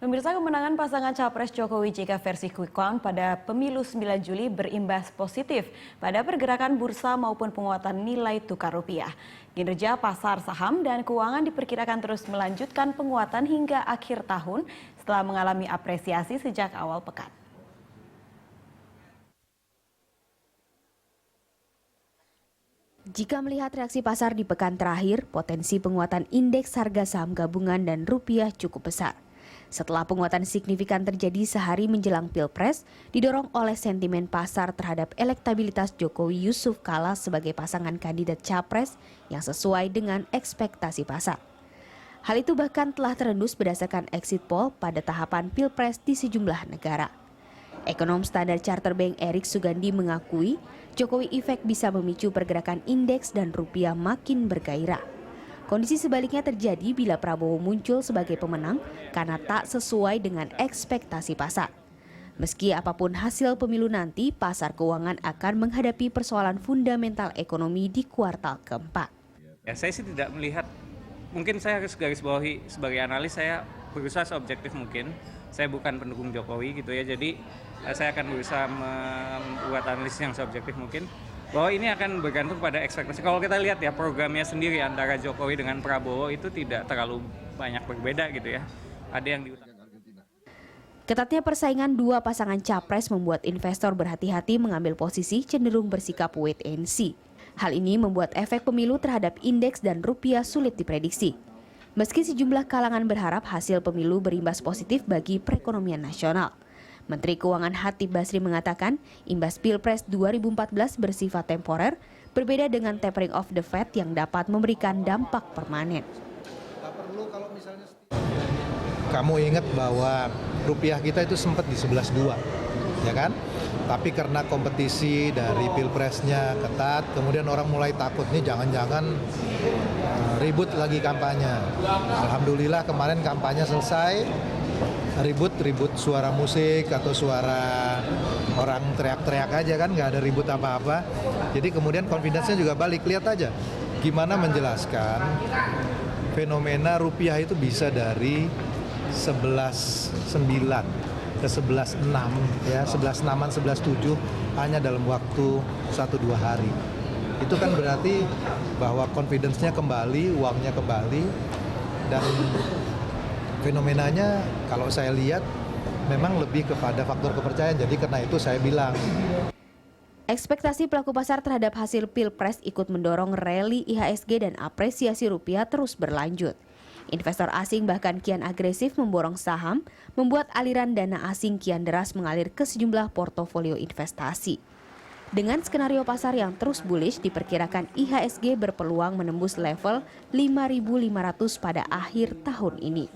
Pemirsa, kemenangan pasangan Capres Jokowi JK versi Quick Count pada pemilu 9 Juli berimbas positif pada pergerakan bursa maupun penguatan nilai tukar rupiah. Kinerja pasar saham dan keuangan diperkirakan terus melanjutkan penguatan hingga akhir tahun setelah mengalami apresiasi sejak awal pekan. Jika melihat reaksi pasar di pekan terakhir, potensi penguatan indeks harga saham gabungan dan rupiah cukup besar. Setelah penguatan signifikan terjadi sehari menjelang Pilpres, didorong oleh sentimen pasar terhadap elektabilitas Jokowi Yusuf Kala sebagai pasangan kandidat Capres yang sesuai dengan ekspektasi pasar. Hal itu bahkan telah terendus berdasarkan exit poll pada tahapan Pilpres di sejumlah negara. Ekonom Standard Chartered Bank Erik Sugandi mengakui Jokowi efek bisa memicu pergerakan indeks dan rupiah makin bergairah. Kondisi sebaliknya terjadi bila Prabowo muncul sebagai pemenang karena tak sesuai dengan ekspektasi pasar. Meski apapun hasil pemilu nanti, pasar keuangan akan menghadapi persoalan fundamental ekonomi di kuartal keempat. Ya, saya sih tidak melihat, mungkin saya harus garis bawahi sebagai analis, saya berusaha seobjektif mungkin. Saya bukan pendukung Jokowi gitu ya, jadi saya akan berusaha membuat analisis yang seobjektif mungkin. Bahwa ini akan bergantung pada ekspektasi. Kalau kita lihat ya programnya sendiri antara Jokowi dengan Prabowo itu tidak terlalu banyak berbeda gitu ya. Ada yang diutamakan. Ketatnya persaingan dua pasangan capres membuat investor berhati-hati mengambil posisi cenderung bersikap wait and see. Hal ini membuat efek pemilu terhadap indeks dan rupiah sulit diprediksi. Meski sejumlah kalangan berharap hasil pemilu berimbas positif bagi perekonomian nasional. Menteri Keuangan Hatip Basri mengatakan imbas Pilpres 2014 bersifat temporer, berbeda dengan tapering of the Fed yang dapat memberikan dampak permanen. Kamu ingat bahwa rupiah kita itu sempat di 11.2, ya kan? Tapi karena kompetisi dari Pilpresnya ketat, kemudian orang mulai takut nih jangan-jangan ribut lagi kampanye. Alhamdulillah kemarin kampanye selesai. Ribut suara musik atau suara orang teriak-teriak aja kan, nggak ada ribut apa-apa. Jadi kemudian confidence-nya juga balik. Lihat aja gimana menjelaskan fenomena rupiah itu bisa dari 11.9 ke 11.6 ya, 11.6-an 11.7 hanya dalam waktu 1-2 hari. Itu kan berarti bahwa confidence-nya kembali, uangnya kembali, dan fenomenanya kalau saya lihat memang lebih kepada faktor kepercayaan. Jadi karena itu saya bilang. Ekspektasi pelaku pasar terhadap hasil Pilpres ikut mendorong rally IHSG dan apresiasi rupiah terus berlanjut. Investor asing bahkan kian agresif memborong saham, membuat aliran dana asing kian deras mengalir ke sejumlah portofolio investasi. Dengan skenario pasar yang terus bullish, diperkirakan IHSG berpeluang menembus level 5.500 pada akhir tahun ini.